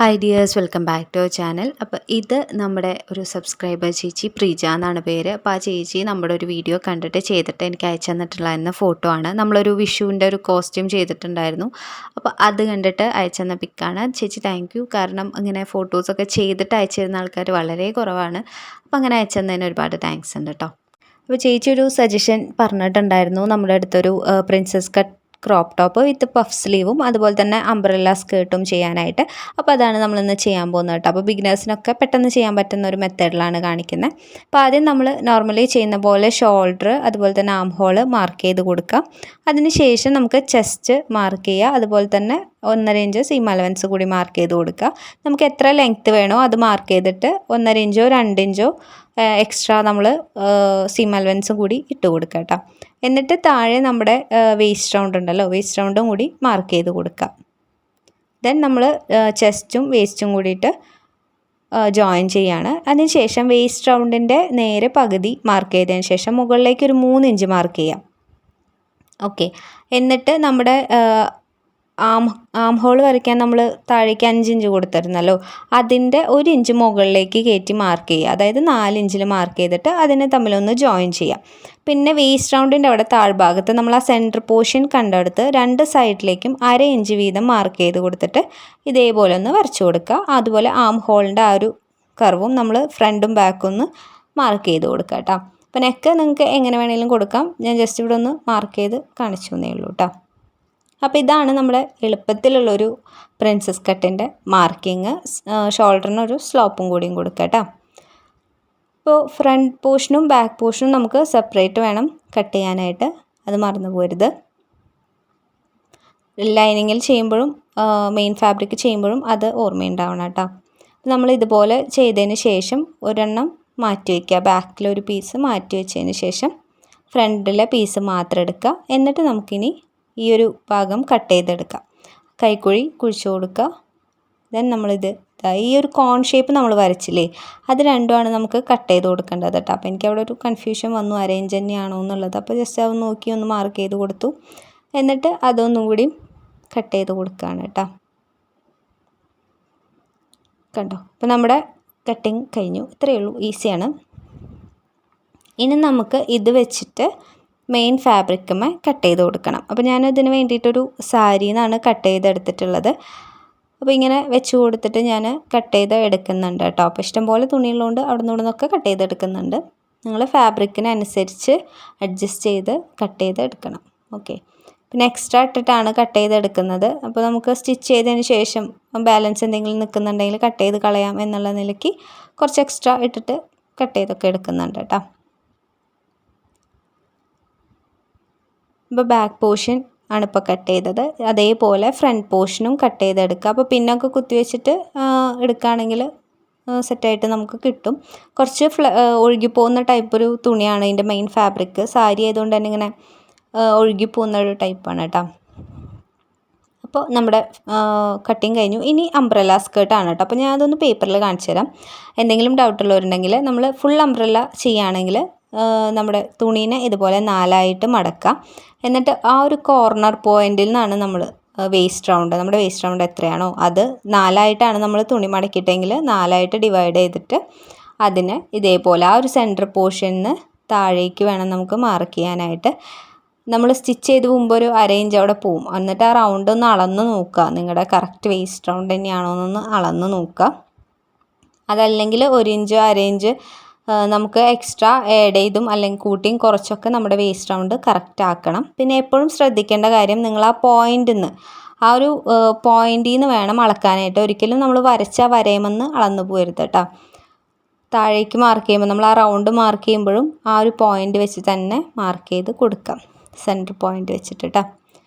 Hi dears, welcome back to our channel. അപ്പോൾ ഇത് നമ്മുടെ ഒരു സബ്സ്ക്രൈബർ ചേച്ചി പ്രീജ എന്നാണ് പേര്. അപ്പോൾ ആ ചേച്ചി നമ്മുടെ ഒരു വീഡിയോ കണ്ടിട്ട് ചെയ്തിട്ട് എനിക്ക് അയച്ചു തന്നിട്ടുള്ള ഫോട്ടോ ആണ്. നമ്മളൊരു വിഷുവിൻ്റെ ഒരു കോസ്റ്റ്യൂം ചെയ്തിട്ടുണ്ടായിരുന്നു. അപ്പോൾ അത് കണ്ടിട്ട് അയച്ചു തന്ന പിക്കാണ്. ചേച്ചി താങ്ക് യു. കാരണം ഇങ്ങനെ ഫോട്ടോസൊക്കെ ചെയ്തിട്ട് അയച്ചു തരുന്ന ആൾക്കാർ വളരെ കുറവാണ്. അപ്പോൾ അങ്ങനെ അയച്ചു തന്നതിന് ഒരുപാട് താങ്ക്സ് ഉണ്ട് കേട്ടോ. അപ്പോൾ ചേച്ചി ഒരു സജഷൻ പറഞ്ഞിട്ടുണ്ടായിരുന്നു, നമ്മുടെ അടുത്തൊരു princess cut crop top with puff സ്ലീവും അതുപോലെ തന്നെ അംബ്രല്ല സ്കേർട്ടും ചെയ്യാനായിട്ട്. അപ്പോൾ അതാണ് നമ്മളിന്ന് ചെയ്യാൻ പോകുന്നത് കേട്ടോ. അപ്പോൾ ബിഗിനേഴ്സിനൊക്കെ പെട്ടെന്ന് ചെയ്യാൻ പറ്റുന്ന ഒരു മെത്തേഡിലാണ് കാണിക്കുന്നത്. അപ്പോൾ ആദ്യം നമ്മൾ നോർമലി ചെയ്യുന്ന പോലെ ഷോൾഡർ അതുപോലെ തന്നെ ആം ഹോൾ മാർക്ക് ചെയ്ത് കൊടുക്കുക. അതിന് ശേഷം നമുക്ക് ചെസ്റ്റ് മാർക്ക് ചെയ്യുക. അതുപോലെ തന്നെ 1.5 ഇഞ്ച് സീം അലവൻസ് കൂടി മാർക്ക് ചെയ്ത് കൊടുക്കുക. നമുക്ക് എത്ര ലെങ്ത്ത് വേണോ അത് മാർക്ക് ചെയ്തിട്ട് 1.5 ഇഞ്ചോ 2 ഇഞ്ചോ എക്സ്ട്രാ നമ്മൾ സീം അലവൻസും കൂടി ഇട്ട് കൊടുക്കുക കേട്ടോ. എന്നിട്ട് താഴെ നമ്മുടെ വേസ്റ്റ് റൗണ്ട് ഉണ്ടല്ലോ, വേസ്റ്റ് റൗണ്ടും കൂടി മാർക്ക് ചെയ്ത് കൊടുക്കുക. ദെൻ നമ്മൾ ചെസ്റ്റും വേസ്റ്റും കൂടിയിട്ട് ജോയിൻ ചെയ്യാണ്. അതിനുശേഷം വേസ്റ്റ് റൗണ്ടിൻ്റെ നേരെ പകുതി മാർക്ക് ചെയ്തതിന് ശേഷം മുകളിലേക്ക് ഒരു 3 ഇഞ്ച് മാർക്ക് ചെയ്യാം. ഓക്കെ, എന്നിട്ട് നമ്മുടെ ആം ഹോൾ വരയ്ക്കാൻ നമ്മൾ താഴേക്ക് 5 ഇഞ്ച് കൊടുത്തിരുന്നല്ലോ, അതിൻ്റെ 1 ഇഞ്ച് മുകളിലേക്ക് കയറ്റി മാർക്ക് ചെയ്യുക. അതായത് 4 ഇഞ്ചിൽ മാർക്ക് ചെയ്തിട്ട് അതിനെ തമ്മിലൊന്ന് ജോയിൻ ചെയ്യാം. പിന്നെ വേസ്റ്റ് റൗണ്ടിൻ്റെ അവിടെ താഴ്ഭാഗത്ത് നമ്മൾ ആ സെൻറ്റർ പോർഷൻ കണ്ടെടുത്ത് 2 സൈഡിലേക്കും 1/2 ഇഞ്ച് വീതം മാർക്ക് ചെയ്ത് കൊടുത്തിട്ട് ഇതേപോലെ ഒന്ന് വരച്ചു കൊടുക്കുക. അതുപോലെ ആം ഹോളിൻ്റെ ആ ഒരു കർവും നമ്മൾ ഫ്രണ്ടും ബാക്കും ഒന്ന് മാർക്ക് ചെയ്ത് കൊടുക്കുക കേട്ടോ. അപ്പോൾ നെക്ക് നിങ്ങൾക്ക് എങ്ങനെ വേണമെങ്കിലും കൊടുക്കാം. ഞാൻ ജസ്റ്റ് ഇവിടെ ഒന്ന് മാർക്ക് ചെയ്ത് കാണിച്ചു എന്നേ ഉള്ളൂ കേട്ടോ. അപ്പോൾ ഇതാണ് നമ്മുടെ എളുപ്പത്തിലുള്ളൊരു പ്രിൻസസ് കട്ടിൻ്റെ മാർക്കിങ്. ഷോൾഡറിനൊരു സ്ലോപ്പും കൂടിയും കൊടുക്കുക കേട്ടോ. ഇപ്പോൾ ഫ്രണ്ട് പോർഷനും ബാക്ക് പോർഷനും നമുക്ക് സെപ്പറേറ്റ് വേണം കട്ട് ചെയ്യാനായിട്ട്, അത് മറന്നു പോരുത്. ലൈനിങ്ങിൽ ചെയ്യുമ്പോഴും മെയിൻ ഫാബ്രിക് ചെയ്യുമ്പോഴും അത് ഓർമ്മയുണ്ടാവണം കേട്ടോ. നമ്മൾ ഇതുപോലെ ചെയ്തതിന് ശേഷം ഒരെണ്ണം മാറ്റി വയ്ക്കുക. ബാക്കിലൊരു പീസ് മാറ്റി വെച്ചതിന് ശേഷം ഫ്രണ്ടിലെ പീസ് മാത്രം എടുക്കുക. എന്നിട്ട് നമുക്കിനി ഈ ഒരു ഭാഗം കട്ട് ചെയ്തെടുക്കാം. കൈക്കുഴി കുഴിച്ചു കൊടുക്കുക. ദെൻ നമ്മളിത് ഈ ഒരു കോൺ ഷേപ്പ് നമ്മൾ വരച്ചില്ലേ, അത് രണ്ടുമാണ് നമുക്ക് കട്ട് ചെയ്ത് കൊടുക്കേണ്ടത് കേട്ടോ. അപ്പോൾ എനിക്ക് അവിടെ ഒരു കൺഫ്യൂഷൻ വന്നു, അറേഞ്ച് തന്നെയാണോ എന്നുള്ളത്. അപ്പോൾ ജസ്റ്റ് അത് നോക്കി ഒന്ന് മാർക്ക് ചെയ്ത് കൊടുത്തു. എന്നിട്ട് അതൊന്നും കൂടി കട്ട് ചെയ്ത് കൊടുക്കുകയാണ് കേട്ടോ. കണ്ടോ, അപ്പോൾ നമ്മുടെ കട്ടിങ് കഴിഞ്ഞു. ഇത്രയേ ഉള്ളൂ, ഈസിയാണ്. ഇനി നമുക്ക് ഇത് വെച്ചിട്ട് മെയിൻ ഫാബ്രിക്കുമേ കട്ട് ചെയ്ത് കൊടുക്കണം. അപ്പോൾ ഞാനതിന് വേണ്ടിയിട്ടൊരു സാരിന്നാണ് കട്ട് ചെയ്തെടുത്തിട്ടുള്ളത്. അപ്പോൾ ഇങ്ങനെ വെച്ച് കൊടുത്തിട്ട് ഞാൻ കട്ട് ചെയ്ത് എടുക്കുന്നുണ്ട് കേട്ടോ. അപ്പോൾ ഇഷ്ടംപോലെ തുണിയുള്ളതുകൊണ്ട് അവിടെ നിന്നൊക്കെ കട്ട് ചെയ്തെടുക്കുന്നുണ്ട്. നിങ്ങൾ ഫാബ്രിക്കിനനുസരിച്ച് അഡ്ജസ്റ്റ് ചെയ്ത് കട്ട് ചെയ്ത് എടുക്കണം. ഓക്കെ, പിന്നെ എക്സ്ട്രാ ഇട്ടിട്ടാണ് കട്ട് ചെയ്തെടുക്കുന്നത്. അപ്പോൾ നമുക്ക് സ്റ്റിച്ച് ചെയ്തതിന് ശേഷം ബാലൻസ് എന്തെങ്കിലും നിൽക്കുന്നുണ്ടെങ്കിൽ കട്ട് ചെയ്ത് കളയാം എന്നുള്ള നിലയ്ക്ക് കുറച്ച് എക്സ്ട്രാ ഇട്ടിട്ട് കട്ട് ചെയ്തൊക്കെ എടുക്കുന്നുണ്ട് കേട്ടോ. ഇപ്പോൾ ബാക്ക് പോർഷൻ ആണ് ഇപ്പോൾ കട്ട് ചെയ്തത്. അതേപോലെ ഫ്രണ്ട് പോർഷനും കട്ട് ചെയ്തെടുക്കുക. അപ്പോൾ പിന്നൊക്കെ കുത്തി വെച്ചിട്ട് എടുക്കുകയാണെങ്കിൽ സെറ്റായിട്ട് നമുക്ക് കിട്ടും. കുറച്ച് ഒഴുകിപ്പോകുന്ന ടൈപ്പ് ഒരു തുണിയാണ് ഇതിൻ്റെ മെയിൻ ഫാബ്രിക്. സാരി ആയതുകൊണ്ട് തന്നെ ഇങ്ങനെ ഒഴുകിപ്പോകുന്ന ഒരു ടൈപ്പാണ് കേട്ടോ. അപ്പോൾ നമ്മുടെ കട്ടിങ് കഴിഞ്ഞു. ഇനി അംബ്രല്ല സ്കേർട്ടാണ് കേട്ടോ. അപ്പോൾ ഞാൻ അതൊന്ന് പേപ്പറിൽ കാണിച്ചു തരാം. എന്തെങ്കിലും ഡൗട്ടുള്ളവരുണ്ടെങ്കിൽ നമ്മൾ ഫുൾ അംബ്രല്ല ചെയ്യുകയാണെങ്കിൽ നമ്മുടെ തുണീനെ ഇതുപോലെ 4ആയിട്ട് മടക്കുക. എന്നിട്ട് ആ ഒരു കോർണർ പോയിന്റിൽ നിന്നാണ് നമ്മൾ വേസ്റ്റ് റൗണ്ട്, നമ്മുടെ വേസ്റ്റ് റൗണ്ട് എത്രയാണോ അത് 4ആയിട്ടാണ് നമ്മൾ തുണി മടക്കിയിട്ടെങ്കിൽ 4ആയിട്ട് ഡിവൈഡ് ചെയ്തിട്ട് അതിന് ഇതേപോലെ ആ ഒരു സെൻറ്റർ പോർഷനിൽ നിന്ന് താഴേക്ക് വേണം നമുക്ക് മാർക്ക് ചെയ്യാനായിട്ട്. നമ്മൾ സ്റ്റിച്ച് ചെയ്ത് പോകുമ്പോൾ ഒരു 1/2 ഇഞ്ച് അവിടെ പോവും. എന്നിട്ട് ആ റൗണ്ട് ഒന്ന് അളന്ന് നോക്കുക, നിങ്ങളുടെ കറക്റ്റ് വേസ്റ്റ് റൗണ്ട് തന്നെയാണോ എന്നൊന്ന് അളന്ന് നോക്കുക. അതല്ലെങ്കിൽ 1 ഇഞ്ചോ 1/2 ഇഞ്ച് നമുക്ക് എക്സ്ട്രാ ആഡ് ചെയ്തും അല്ലെങ്കിൽ കൂട്ടിയും കുറച്ചൊക്കെ നമ്മുടെ വേസ്റ്റ് റൗണ്ട് കറക്റ്റ് ആക്കണം. പിന്നെ എപ്പോഴും ശ്രദ്ധിക്കേണ്ട കാര്യം, നിങ്ങൾ ആ പോയിന്റിൽ നിന്ന് ആ ഒരു പോയിന്റിൽ നിന്ന് വേണം അളക്കാനായിട്ട്. ഒരിക്കലും നമ്മൾ വരച്ച വരയുമെന്ന് അളന്നു പോരുത് കേട്ടോ. താഴേക്ക് മാർക്ക് ചെയ്യുമ്പോൾ നമ്മൾ ആ റൗണ്ട് മാർക്ക് ചെയ്യുമ്പോഴും ആ ഒരു പോയിന്റ് വെച്ച് തന്നെ മാർക്ക് ചെയ്ത് കൊടുക്കാം, സെൻറ്റർ പോയിന്റ് വെച്ചിട്ട് കേട്ടോ.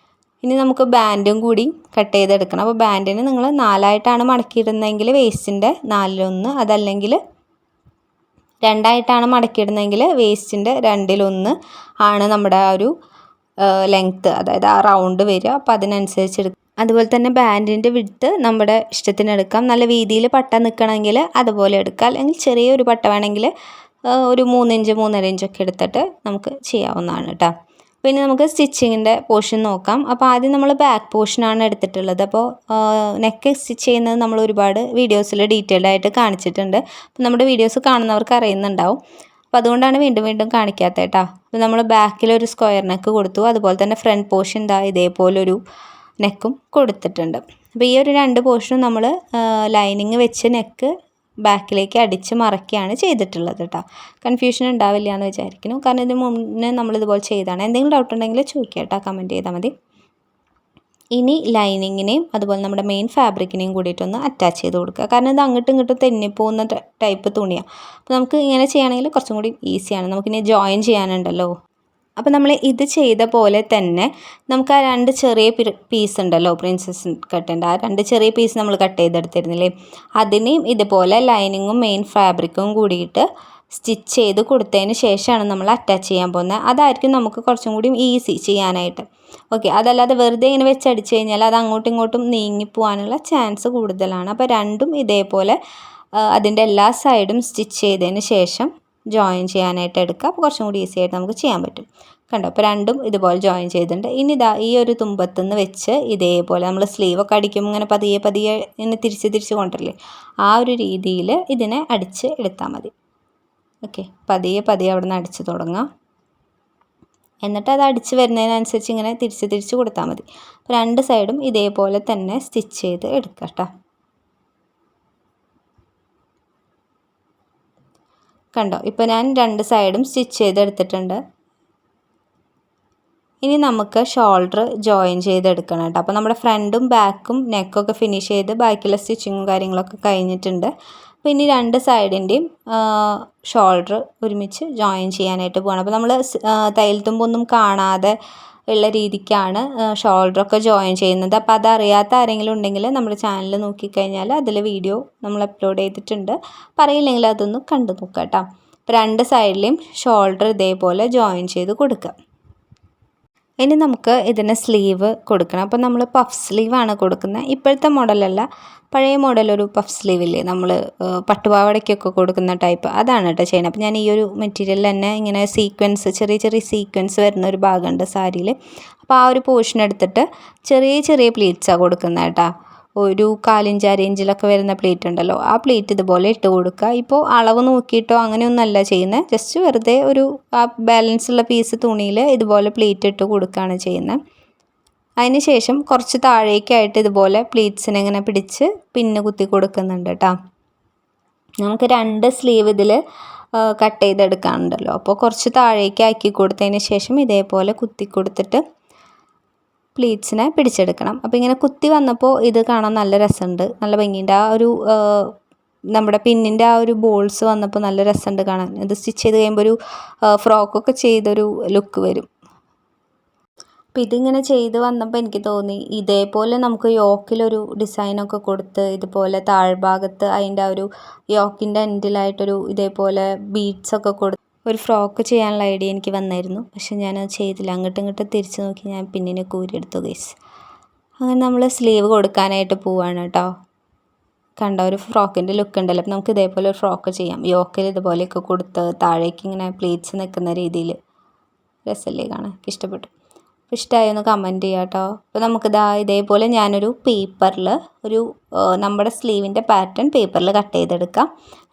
ഇനി നമുക്ക് ബാൻഡും കൂടി കട്ട് ചെയ്തെടുക്കണം. അപ്പോൾ ബാൻഡിന് നിങ്ങൾ 4ആയിട്ടാണ് മടക്കിയിടുന്നതെങ്കിൽ വേസ്റ്റിൻ്റെ 4/1, അതല്ലെങ്കിൽ 2ആയിട്ടാണ് മടക്കിയിടുന്നതെങ്കിൽ വേസ്റ്റിൻ്റെ 2/1 ആണ് നമ്മുടെ ആ ഒരു ലെങ്ത്ത്, അതായത് ആ റൗണ്ട് വരിക. അപ്പോൾ അതിനനുസരിച്ച് എടുക്കുക. അതുപോലെ തന്നെ ബാൻഡിൻ്റെ വിഡ്ത്ത് നമ്മുടെ ഇഷ്ടത്തിന് എടുക്കാം. നല്ല വീതിയിൽ പട്ട നിൽക്കണമെങ്കിൽ അതുപോലെ എടുക്കാം, അല്ലെങ്കിൽ ചെറിയൊരു പട്ട വേണമെങ്കിൽ ഒരു 3 ഇഞ്ച് 3.5 ഇഞ്ചൊക്കെ എടുത്തിട്ട് നമുക്ക് ചെയ്യാവുന്നതാണ് കേട്ടോ. പിന്നെ നമുക്ക് സ്റ്റിച്ചിങ്ങിൻ്റെ പോർഷൻ നോക്കാം. അപ്പോൾ ആദ്യം നമ്മൾ ബാക്ക് പോർഷനാണ് എടുത്തിട്ടുള്ളത്. അപ്പോൾ നെക്ക് സ്റ്റിച്ച് ചെയ്യുന്നത് നമ്മൾ ഒരുപാട് വീഡിയോസിൽ ഡീറ്റെയിൽഡ് ആയിട്ട് കാണിച്ചിട്ടുണ്ട്. അപ്പോൾ നമ്മുടെ വീഡിയോസ് കാണുന്നവർക്ക് അറിയുന്നുണ്ടാവും. അപ്പോൾ അതുകൊണ്ടാണ് വീണ്ടും വീണ്ടും കാണിക്കാത്തത് കേട്ടോ. അപ്പോൾ നമ്മൾ ബാക്കിലൊരു സ്ക്വയർ നെക്ക് കൊടുത്തു. അതുപോലെ തന്നെ ഫ്രണ്ട് പോർഷൻ ഇതേപോലൊരു നെക്കും കൊടുത്തിട്ടുണ്ട്. അപ്പോൾ ഈ ഒരു 2 പോർഷനും നമ്മൾ ലൈനിങ് വെച്ച് നെക്ക് ബാക്കിലേക്ക് അടിച്ച് മറക്കുകയാണ് ചെയ്തിട്ടുള്ളത് കേട്ടോ. കൺഫ്യൂഷൻ ഉണ്ടാവില്ല എന്ന് വിചാരിക്കുന്നു. കാരണം ഇതിന് മുന്നേ നമ്മളിതുപോലെ ചെയ്താണ്. എന്തെങ്കിലും ഡൗട്ട് ഉണ്ടെങ്കിൽ ചോദിക്കുക കേട്ടോ, കമൻറ്റ് ചെയ്താൽ മതി. ഇനി ലൈനിങ്ങിനെയും അതുപോലെ നമ്മുടെ മെയിൻ ഫാബ്രിക്കിനെയും കൂടിയിട്ടൊന്ന് അറ്റാച്ച് ചെയ്ത് കൊടുക്കുക. കാരണം ഇത് അങ്ങോട്ടും ഇങ്ങോട്ടും തെന്നിപ്പോകുന്ന ടൈപ്പ് തുണിയാണ്. അപ്പോൾ നമുക്ക് ഇങ്ങനെ ചെയ്യുകയാണെങ്കിൽ കുറച്ചും കൂടി ഈസിയാണ്. നമുക്കിനി ജോയിൻ ചെയ്യാനുണ്ടല്ലോ. അപ്പോൾ നമ്മൾ ഇത് ചെയ്ത പോലെ തന്നെ നമുക്ക് ആ 2 ചെറിയ പീസ് ഉണ്ടല്ലോ, പ്രിൻസസ് കട്ടിൻ്റെ ആ 2 ചെറിയ പീസ് നമ്മൾ കട്ട് ചെയ്തെടുത്തിരുന്നില്ലേ, അതിനെയും ഇതുപോലെ ലൈനിങ്ങും മെയിൻ ഫാബ്രിക്കും കൂടിയിട്ട് സ്റ്റിച്ച് ചെയ്ത് കൊടുത്തതിന് ശേഷമാണ് നമ്മൾ അറ്റാച്ച് ചെയ്യാൻ പോകുന്നത്. അതായിരിക്കും നമുക്ക് കുറച്ചും കൂടി ഈസി ചെയ്യാനായിട്ട്. ഓക്കെ, അതല്ലാതെ വെറുതെ ഇങ്ങനെ വെച്ചടിച്ച് കഴിഞ്ഞാൽ അത് അങ്ങോട്ടും ഇങ്ങോട്ടും നീങ്ങിപ്പോവാനുള്ള ചാൻസ് കൂടുതലാണ്. അപ്പോൾ രണ്ടും ഇതേപോലെ അതിൻ്റെ എല്ലാ സൈഡും സ്റ്റിച്ച് ചെയ്തതിന് ശേഷം ജോയിൻ ചെയ്യാനായിട്ട് എടുക്കുക. അപ്പോൾ കുറച്ചും കൂടി ഈസി ആയിട്ട് നമുക്ക് ചെയ്യാൻ പറ്റും. കണ്ടോ, അപ്പോൾ രണ്ടും ഇതുപോലെ ജോയിൻ ചെയ്തിട്ടുണ്ട്. ഇനി ഈ ഒരു തുമ്പത്തുനിന്ന് വെച്ച് ഇതേപോലെ നമ്മൾ സ്ലീവൊക്കെ അടിക്കുമ്പോൾ ഇങ്ങനെ പതിയെ പതിയെ ഇങ്ങനെ തിരിച്ച് കൊണ്ടല്ലേ, ആ ഒരു രീതിയിൽ ഇതിനെ അടിച്ച് എടുത്താൽ മതി. ഓക്കെ, പതിയെ അവിടെ നിന്ന് അടിച്ച് തുടങ്ങാം. എന്നിട്ട് അത് അടിച്ച് വരുന്നതിനനുസരിച്ച് ഇങ്ങനെ തിരിച്ച് കൊടുത്താൽ മതി. അപ്പോൾ 2 സൈഡും ഇതേപോലെ തന്നെ സ്റ്റിച്ച് ചെയ്ത് എടുക്കാം കേട്ടോ. കണ്ടോ, ഇപ്പോൾ ഞാൻ 2 സൈഡും സ്റ്റിച്ച് ചെയ്തെടുത്തിട്ടുണ്ട്. ഇനി നമുക്ക് ഷോൾഡർ ജോയിൻ ചെയ്തെടുക്കണം കേട്ടോ. അപ്പോൾ നമ്മുടെ ഫ്രണ്ടും ബാക്കും നെക്കൊക്കെ ഫിനിഷ് ചെയ്ത് ബാക്കിയുള്ള സ്റ്റിച്ചിങ്ങും കാര്യങ്ങളൊക്കെ കഴിഞ്ഞിട്ടുണ്ട്. അപ്പോൾ ഇനി 2 സൈഡിൻ്റെയും ഷോൾഡർ ഒരുമിച്ച് ജോയിൻ ചെയ്യാനായിട്ട് പോകണം. അപ്പോൾ നമ്മൾ തയ്യൽ തുമ്പൊന്നും കാണാതെ ഉള്ള രീതിക്കാണ് ഷോൾഡറൊക്കെ ജോയിൻ ചെയ്യുന്നത്. അപ്പോൾ അതറിയാത്ത ആരെങ്കിലും ഉണ്ടെങ്കിൽ നമ്മുടെ ചാനൽ നോക്കിക്കഴിഞ്ഞാൽ അതിൽ വീഡിയോ നമ്മൾ അപ്ലോഡ് ചെയ്തിട്ടുണ്ട്. പറയില്ലെങ്കിൽ അതൊന്ന് കണ്ടു നോക്കാം കേട്ടോ. അപ്പോൾ 2 സൈഡിലെയും ഷോൾഡർ ഇതേപോലെ ജോയിൻ ചെയ്ത് കൊടുക്കുക. ഇനി നമുക്ക് ഇതിന് സ്ലീവ് കൊടുക്കണം. അപ്പോൾ നമ്മൾ പഫ് സ്ലീവാണ് കൊടുക്കുന്നത്. ഇപ്പോഴത്തെ മോഡലല്ല, പഴയ മോഡലൊരു പഫ് സ്ലീവില്ലേ, നമ്മൾ പട്ടുപാവാടയ്ക്കൊക്കെ കൊടുക്കുന്ന ടൈപ്പ്, അതാണ് കേട്ടോ ചെയ്യുന്നത്. അപ്പോൾ ഞാൻ ഈ ഒരു മെറ്റീരിയൽ തന്നെ ഇങ്ങനെ സീക്വൻസ്, ചെറിയ സീക്വൻസ് വരുന്ന ഒരു ഭാഗമുണ്ട് സാരിയിൽ. അപ്പോൾ ആ ഒരു പോർഷൻ എടുത്തിട്ട് ചെറിയ പ്ലീറ്റ്സാണ് കൊടുക്കുന്നത് കേട്ടോ. ഒരു 1/4 ഇഞ്ച് 1/2 ഇഞ്ചിലൊക്കെ വരുന്ന പ്ലേറ്റ് ഉണ്ടല്ലോ, ആ പ്ലേറ്റ് ഇതുപോലെ ഇട്ട് കൊടുക്കുക. ഇപ്പോൾ അളവ് നോക്കിയിട്ടോ അങ്ങനെയൊന്നല്ല ചെയ്യുന്നത്, ജസ്റ്റ് വെറുതെ ഒരു ആ ബാലൻസ് ഉള്ള പീസ് തുണിയിൽ ഇതുപോലെ പ്ലേറ്റ് ഇട്ട് കൊടുക്കുകയാണ് ചെയ്യുന്നത്. അതിന് ശേഷം കുറച്ച് താഴേക്കായിട്ട് ഇതുപോലെ പ്ലീറ്റ്സിനെ ഇങ്ങനെ പിടിച്ച് പിന്ന് കുത്തി കൊടുക്കുന്നുണ്ട് കേട്ടോ. നമുക്ക് 2 സ്ലീവ് ഇതിൽ കട്ട് ചെയ്തെടുക്കാനുണ്ടല്ലോ, അപ്പോൾ കുറച്ച് താഴേക്ക് ആക്കി കൊടുത്തതിന് ശേഷം ഇതേപോലെ കുത്തി കൊടുത്തിട്ട് പ്ലീറ്റ്സിനെ പിടിച്ചെടുക്കണം. അപ്പോൾ ഇങ്ങനെ കുത്തി വന്നപ്പോൾ ഇത് കാണാൻ നല്ല രസമുണ്ട്, നല്ല ഭംഗിയുണ്ട്. ആ ഒരു നമ്മുടെ പിന്നിൻ്റെ ആ ഒരു ബോൾസ് വന്നപ്പോൾ നല്ല രസമുണ്ട് കാണാൻ. ഇത് സ്റ്റിച്ച് ചെയ്ത് കഴിയുമ്പോൾ ഒരു ഫ്രോക്കൊക്കെ ചെയ്തൊരു ലുക്ക് വരും. അപ്പോൾ ഇതിങ്ങനെ ചെയ്ത് വന്നപ്പോൾ എനിക്ക് തോന്നി ഇതേപോലെ നമുക്ക് യോക്കിലൊരു ഡിസൈനൊക്കെ കൊടുത്ത് ഇതുപോലെ താഴ്ഭാഗത്ത് അതിൻ്റെ ആ ഒരു യോക്കിൻ്റെ എൻഡിലായിട്ടൊരു ഇതേപോലെ ബീഡ്സൊക്കെ കൊടുത്ത് ഒരു ഫ്രോക്ക് ചെയ്യാനുള്ള ഐഡിയ എനിക്ക് വന്നായിരുന്നു. പക്ഷെ ഞാനത് ചെയ്തില്ല. അങ്ങോട്ടും തിരിച്ച് നോക്കി ഞാൻ പിന്നിനെ കൂരിയെടുത്തു ഗൈസ്. അങ്ങനെ നമ്മൾ സ്ലീവ് കൊടുക്കാനായിട്ട് പോവാണ് കേട്ടോ. കണ്ട ഒരു ഫ്രോക്കിൻ്റെ ലുക്ക് ഉണ്ടല്ലോ. അപ്പം നമുക്ക് ഇതേപോലെ ഒരു ഫ്രോക്ക് ചെയ്യാം. യോക്കിൽ ഇതുപോലെയൊക്കെ കൊടുത്ത് താഴേക്ക് ഇങ്ങനെ പ്ലീറ്റ്സ് നിൽക്കുന്ന രീതിയിൽ രസമല്ലേ കാണാൻ. എനിക്ക് ഇഷ്ടപ്പെട്ടു. ഇഷ്ടമായി ഒന്ന് കമൻറ്റ് ചെയ്യാം കേട്ടോ. അപ്പോൾ നമുക്കിതാ ഇതേപോലെ ഞാനൊരു പേപ്പറിൽ ഒരു നമ്മുടെ സ്ലീവിൻ്റെ പാറ്റേൺ പേപ്പറിൽ കട്ട് ചെയ്തെടുക്കാം.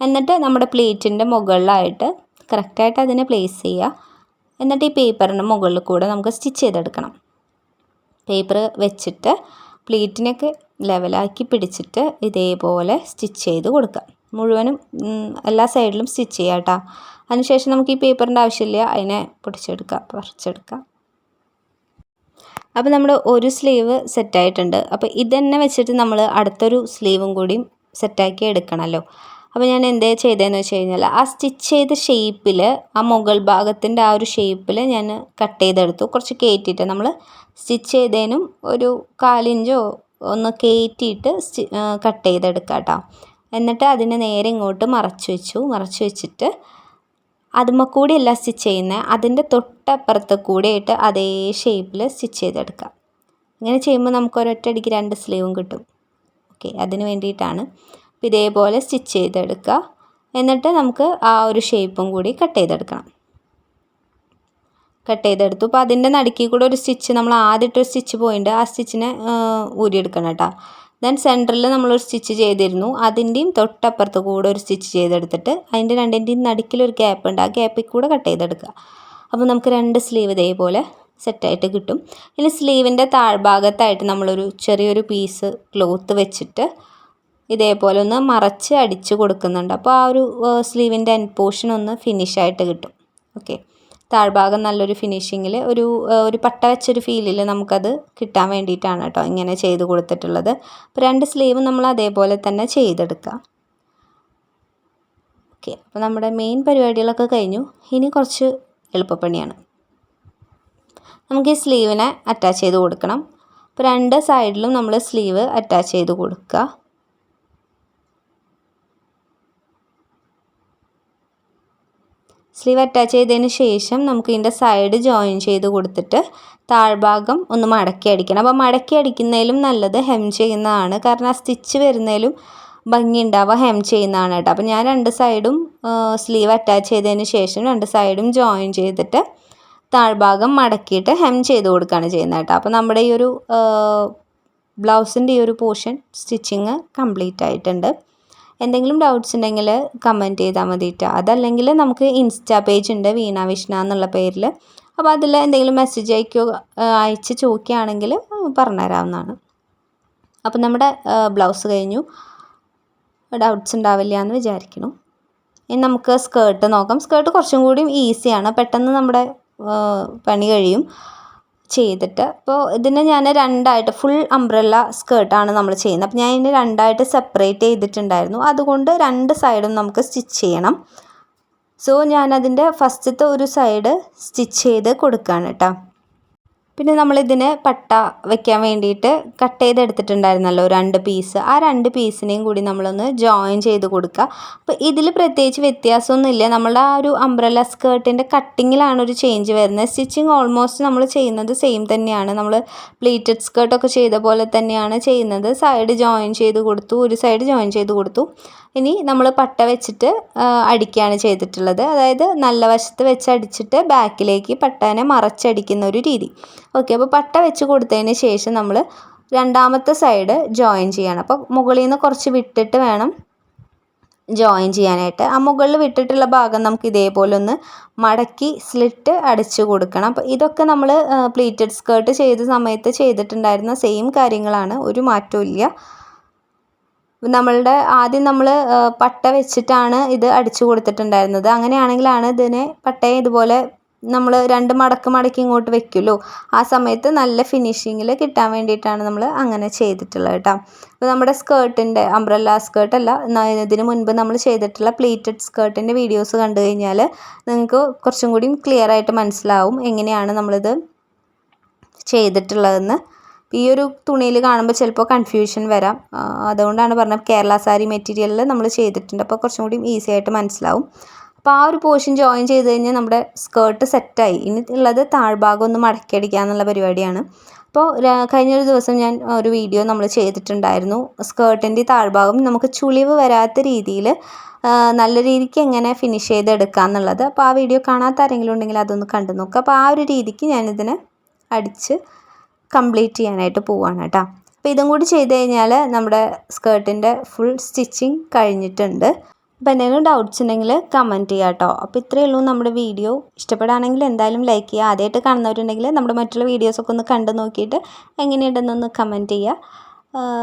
എന്നിട്ട് നമ്മുടെ പ്ലേറ്റിൻ്റെ മുകളിലായിട്ട് കറക്റ്റായിട്ട് അതിനെ പ്ലേസ് ചെയ്യുക. എന്നിട്ട് ഈ പേപ്പറിൻ്റെ മുകളിൽ കൂടെ നമുക്ക് സ്റ്റിച്ച് ചെയ്തെടുക്കണം. പേപ്പർ വെച്ചിട്ട് പ്ലേറ്റിനൊക്കെ ലെവലാക്കി പിടിച്ചിട്ട് ഇതേപോലെ സ്റ്റിച്ച് ചെയ്ത് കൊടുക്കുക. മുഴുവനും എല്ലാ സൈഡിലും സ്റ്റിച്ച് ചെയ്യുക കേട്ടോ. അതിനുശേഷം നമുക്ക് ഈ പേപ്പറിൻ്റെ ആവശ്യമില്ല, അതിനെ പറിച്ചെടുക്കാം. അപ്പോൾ നമ്മുടെ ഒരു സ്ലീവ് സെറ്റായിട്ടുണ്ട്. അപ്പോൾ ഇതന്നെ വെച്ചിട്ട് നമ്മൾ അടുത്തൊരു സ്ലീവും കൂടി സെറ്റാക്കി എടുക്കണമല്ലോ. അപ്പോൾ ഞാൻ എന്തേ ചെയ്തതെന്ന് വെച്ച് കഴിഞ്ഞാൽ ആ സ്റ്റിച്ച് ചെയ്ത ഷേപ്പിൽ ആ മുകൾ ഭാഗത്തിൻ്റെ ആ ഒരു ഷേപ്പിൽ ഞാൻ കട്ട് ചെയ്തെടുത്തു. കുറച്ച് കയറ്റിയിട്ട് നമ്മൾ സ്റ്റിച്ച് ചെയ്തതിനും ഒരു 1/4 ഇഞ്ചോ ഒന്ന് കയറ്റിയിട്ട് കട്ട് ചെയ്തെടുക്കാം കേട്ടോ. എന്നിട്ട് അതിനെ നേരെ ഇങ്ങോട്ട് മറച്ച് വെച്ചിട്ട് അതുമ്മ കൂടിയല്ല സ്റ്റിച്ച് ചെയ്യുന്നത്, അതിൻ്റെ തൊട്ടപ്പുറത്ത് കൂടിയായിട്ട് അതേ ഷേപ്പിൽ സ്റ്റിച്ച് ചെയ്തെടുക്കാം. ഇങ്ങനെ ചെയ്യുമ്പോൾ നമുക്ക് ഒരൊറ്റയടിക്ക് 2 സ്ലീവും കിട്ടും. ഓക്കെ, അതിന് വേണ്ടിയിട്ടാണ്. അപ്പോൾ ഇതേപോലെ സ്റ്റിച്ച് ചെയ്തെടുക്കുക. എന്നിട്ട് നമുക്ക് ആ ഒരു ഷേപ്പും കൂടി കട്ട് ചെയ്തെടുക്കണം. കട്ട് ചെയ്തെടുത്തു. അപ്പോൾ അതിൻ്റെ നടുക്കിൽ കൂടെ ഒരു സ്റ്റിച്ച് നമ്മൾ ആദ്യം ഇട്ടൊരു സ്റ്റിച്ച് പോയിട്ടുണ്ട്, ആ സ്റ്റിച്ചിനെ ഊരിയെടുക്കണം കേട്ടോ. ദെൻ സെൻറ്ററിൽ നമ്മളൊരു സ്റ്റിച്ച് ചെയ്തിരുന്നു, അതിൻ്റെയും തൊട്ടപ്പുറത്ത് കൂടെ ഒരു സ്റ്റിച്ച് ചെയ്തെടുത്തിട്ട് അതിൻ്റെ രണ്ടിൻ്റെയും നടുക്കിലൊരു ഗ്യാപ്പ് ഉണ്ട്, ആ ഗ്യാപ്പിൽ കൂടെ കട്ട് ചെയ്തെടുക്കുക. അപ്പോൾ നമുക്ക് 2 സ്ലീവ് ഇതേപോലെ സെറ്റായിട്ട് കിട്ടും. ഇനി സ്ലീവിൻ്റെ താഴ്ഭാഗത്തായിട്ട് നമ്മളൊരു ചെറിയൊരു പീസ് ക്ലോത്ത് വെച്ചിട്ട് ഇതേപോലെ ഒന്ന് മറച്ച് അടിച്ച് കൊടുക്കുന്നുണ്ട്. അപ്പോൾ ആ ഒരു സ്ലീവിൻ്റെ എൻഡ് പോർഷൻ ഒന്ന് ഫിനിഷായിട്ട് കിട്ടും. ഓക്കെ, താഴ്ഭാഗം നല്ലൊരു ഫിനിഷിങ്ങിൽ ഒരു പട്ട വെച്ചൊരു ഫീലിൽ നമുക്കത് കിട്ടാൻ വേണ്ടിയിട്ടാണ് കേട്ടോ ഇങ്ങനെ ചെയ്ത് കൊടുത്തിട്ടുള്ളത്. അപ്പോൾ 2 സ്ലീവ് നമ്മൾ അതേപോലെ തന്നെ ചെയ്തെടുക്കാം. ഓക്കെ, അപ്പോൾ നമ്മുടെ മെയിൻ പരിപാടികളൊക്കെ കഴിഞ്ഞു. ഇനി കുറച്ച് എളുപ്പപ്പണിയാണ്. നമുക്ക് ഈ സ്ലീവിനെ അറ്റാച്ച് ചെയ്ത് കൊടുക്കണം. അപ്പോൾ 2 സൈഡിലും നമ്മൾ സ്ലീവ് അറ്റാച്ച് ചെയ്ത് കൊടുക്കുക. സ്ലീവ് അറ്റാച്ച് ചെയ്തതിന് ശേഷം നമുക്ക് ഇതിൻ്റെ സൈഡ് ജോയിൻ ചെയ്ത് കൊടുത്തിട്ട് താഴ്ഭാഗം ഒന്ന് മടക്കി അടിക്കണം. അപ്പോൾ മടക്കി അടിക്കുന്നതിലും നല്ലത് ഹെം ചെയ്യുന്നതാണ്, കാരണം ആ സ്റ്റിച്ച് വരുന്നതിലും ഭംഗി ഉണ്ടാവുക ഹെം ചെയ്യുന്നതാണ് കേട്ടോ. അപ്പോൾ ഞാൻ 2 സൈഡും സ്ലീവ് അറ്റാച്ച് ചെയ്തതിന് ശേഷം 2 സൈഡും ജോയിൻ ചെയ്തിട്ട് താഴ്ഭാഗം മടക്കിയിട്ട് ഹെം ചെയ്ത് കൊടുക്കുകയാണ് ചെയ്യുന്നത് കേട്ടോ. അപ്പോൾ നമ്മുടെ ഈ ഒരു ബ്ലൗസിൻ്റെ ഈ ഒരു പോർഷൻ സ്റ്റിച്ചിങ് കംപ്ലീറ്റ് ആയിട്ടുണ്ട്. എന്തെങ്കിലും ഡൗട്ട്സ് ഉണ്ടെങ്കിൽ കമൻറ്റ് ചെയ്താൽ മതിയിട്ട്. അതല്ലെങ്കിൽ നമുക്ക് ഇൻസ്റ്റാ പേജ് ഉണ്ട് വീണ വിഷ്ണ എന്നുള്ള പേരിൽ, അപ്പോൾ അതിൽ എന്തെങ്കിലും മെസ്സേജ് അയച്ച് ചോദിക്കുകയാണെങ്കിൽ പറഞ്ഞുതരാവുന്നതാണ്. അപ്പോൾ നമ്മുടെ ബ്ലൗസ് കഴിഞ്ഞു, ഡൗട്ട്സ് ഉണ്ടാവില്ല എന്ന് വിചാരിക്കുന്നു. ഇനി നമുക്ക് സ്കേർട്ട് നോക്കാം. സ്കേർട്ട് കുറച്ചും കൂടി ഈസിയാണ്, പെട്ടെന്ന് നമ്മുടെ പണി കഴിയും ചെയ്തിട്ട്. അപ്പോൾ ഇതിനെ ഞാൻ 2ആയിട്ട് ഫുൾ അംബ്രല്ല സ്കേർട്ടാണ് നമ്മൾ ചെയ്യുന്നത്. അപ്പോൾ ഞാൻ ഇതിനെ 2ആയിട്ട് സെപ്പറേറ്റ് ചെയ്തിട്ടുണ്ടായിരുന്നു, അതുകൊണ്ട് 2 സൈഡും നമുക്ക് സ്റ്റിച്ച് ചെയ്യണം. സോ ഞാനതിൻ്റെ ഫസ്റ്റത്തെ ഒരു സൈഡ് സ്റ്റിച്ച് ചെയ്ത് കൊടുക്കുകയാണ് കേട്ടോ. പിന്നെ നമ്മളിതിന് പട്ട വെക്കാൻ വേണ്ടിയിട്ട് കട്ട് ചെയ്തെടുത്തിട്ടുണ്ടായിരുന്നല്ലോ 2 പീസ്, ആ 2 പീസിനെയും കൂടി നമ്മളൊന്ന് ജോയിൻ ചെയ്ത് കൊടുക്കുക. അപ്പോൾ ഇതിൽ പ്രത്യേകിച്ച് വ്യത്യാസമൊന്നുമില്ല, നമ്മളുടെ ആ ഒരു അംബ്രല്ല സ്കേർട്ടിൻ്റെ കട്ടിങ്ങിലാണ് ഒരു ചേഞ്ച് വരുന്നത്. സ്റ്റിച്ചിങ് ഓൾമോസ്റ്റ് നമ്മൾ ചെയ്യുന്നത് സെയിം തന്നെയാണ്, നമ്മൾ പ്ലീറ്റഡ് സ്കേർട്ടൊക്കെ ചെയ്ത പോലെ തന്നെയാണ് ചെയ്യുന്നത്. സൈഡ് ജോയിൻ ചെയ്ത് കൊടുത്തു, ഒരു സൈഡ് ജോയിൻ ചെയ്ത് കൊടുത്തു. ഇനി നമ്മൾ പട്ട വെച്ചിട്ട് അടിക്കുകയാണ് ചെയ്തിട്ടുള്ളത്, അതായത് നല്ല വശത്ത് വെച്ച് അടിച്ചിട്ട് ബാക്കിലേക്ക് പട്ടേനെ മറച്ചടിക്കുന്ന ഒരു രീതി. ഓക്കെ, അപ്പോൾ പട്ട വെച്ച് കൊടുത്തതിന് ശേഷം നമ്മൾ 2ാമത്തെ സൈഡ് ജോയിൻ ചെയ്യണം. അപ്പോൾ മുകളിൽ നിന്ന് കുറച്ച് വിട്ടിട്ട് വേണം ജോയിൻ ചെയ്യാനായിട്ട്. ആ മുകളിൽ വിട്ടിട്ടുള്ള ഭാഗം നമുക്ക് ഇതേപോലെ ഒന്ന് മടക്കി സ്ലിറ്റ് അടിച്ചു കൊടുക്കണം. അപ്പോൾ ഇതൊക്കെ നമ്മൾ പ്ലീറ്റഡ് സ്കേർട്ട് ചെയ്ത സമയത്ത് ചെയ്തിട്ടുണ്ടായിരുന്ന സെയിം കാര്യങ്ങളാണ്, ഒരു മാറ്റവും ഇല്ല. നമ്മളുടെ ആദ്യം നമ്മൾ പട്ട വെച്ചിട്ടാണ് ഇത് അടിച്ചു കൊടുത്തിട്ടുണ്ടായിരുന്നത്. അങ്ങനെയാണെങ്കിലാണ് ഇതിനെ പട്ടയെ ഇതുപോലെ നമ്മൾ 2 മടക്കി ഇങ്ങോട്ട് വെക്കുമല്ലോ, ആ സമയത്ത് നല്ല ഫിനിഷിങ്ങിൽ കിട്ടാൻ വേണ്ടിയിട്ടാണ് നമ്മൾ അങ്ങനെ ചെയ്തിട്ടുള്ളത് കേട്ടോ. അപ്പോൾ നമ്മുടെ സ്കേർട്ടിൻ്റെ അംബ്രല്ല സ്കേർട്ടല്ല, ഇതിന് മുൻപ് നമ്മൾ ചെയ്തിട്ടുള്ള പ്ലീറ്റഡ് സ്കേർട്ടിൻ്റെ വീഡിയോസ് കണ്ടു കഴിഞ്ഞാൽ നിങ്ങൾക്ക് കുറച്ചും കൂടി ക്ലിയർ ആയിട്ട് മനസ്സിലാവും എങ്ങനെയാണ് നമ്മളിത് ചെയ്തിട്ടുള്ളതെന്ന്. ഈ ഒരു തുണിയിൽ കാണുമ്പോൾ ചിലപ്പോൾ കൺഫ്യൂഷൻ വരാം, അതുകൊണ്ടാണ് പറഞ്ഞത് കേരള സാരി മെറ്റീരിയലിൽ നമ്മൾ ചെയ്തിട്ടുണ്ട്, അപ്പോൾ കുറച്ചും കൂടി ഈസി ആയിട്ട് മനസ്സിലാവും. അപ്പോൾ ആ ഒരു പോർഷൻ ജോയിൻ ചെയ്ത് കഴിഞ്ഞാൽ നമ്മുടെ സ്കേർട്ട് സെറ്റായി. ഇനി ഉള്ളത് താഴ്ഭാഗം ഒന്ന് മടക്കി അടിക്കുക എന്നുള്ള പരിപാടിയാണ്. അപ്പോൾ കഴിഞ്ഞൊരു ദിവസം ഞാൻ ഒരു വീഡിയോ നമ്മൾ ചെയ്തിട്ടുണ്ടായിരുന്നു, സ്കേർട്ടിൻ്റെ താഴ്ഭാഗം നമുക്ക് ചുളിവ് വരാത്ത രീതിയിൽ നല്ല രീതിക്ക് എങ്ങനെ ഫിനിഷ് ചെയ്തെടുക്കുക എന്നുള്ളത്. അപ്പോൾ ആ വീഡിയോ കാണാത്ത ആരെങ്കിലും ഉണ്ടെങ്കിൽ അതൊന്ന് കണ്ടു നോക്കുക. അപ്പോൾ ആ ഒരു രീതിക്ക് ഞാനിതിനെ അടിച്ച് കംപ്ലീറ്റ് ചെയ്യാനായിട്ട് പോവുകയാണ് കേട്ടോ. അപ്പോൾ ഇതും കൂടി ചെയ്ത് കഴിഞ്ഞാൽ നമ്മുടെ സ്കേർട്ടിൻ്റെ ഫുൾ സ്റ്റിച്ചിങ് കഴിഞ്ഞിട്ടുണ്ട്. അപ്പോൾ എന്തെങ്കിലും ഡൗട്ട്സ് ഉണ്ടെങ്കിൽ കമൻറ്റ് ചെയ്യുക കേട്ടോ. അപ്പോൾ ഇത്രയേ ഉള്ളൂ നമ്മുടെ വീഡിയോ. ഇഷ്ടപ്പെടുകയാണെങ്കിൽ എന്തായാലും ലൈക്ക് ചെയ്യുക. ആദ്യമായിട്ട് കാണുന്നവരുണ്ടെങ്കിൽ നമ്മുടെ മറ്റുള്ള വീഡിയോസൊക്കെ ഒന്ന് കണ്ടു നോക്കിയിട്ട് എങ്ങനെയുണ്ടെന്നൊന്ന് കമൻറ്റ് ചെയ്യുക.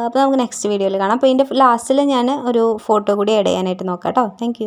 അപ്പോൾ നമുക്ക് നെക്സ്റ്റ് വീഡിയോയിൽ കാണാം. അപ്പോൾ ഇതിൻ്റെ ലാസ്റ്റിൽ ഞാൻ ഒരു ഫോട്ടോ കൂടി ആഡ് ചെയ്യാനായിട്ട് നോക്കാം കേട്ടോ. താങ്ക്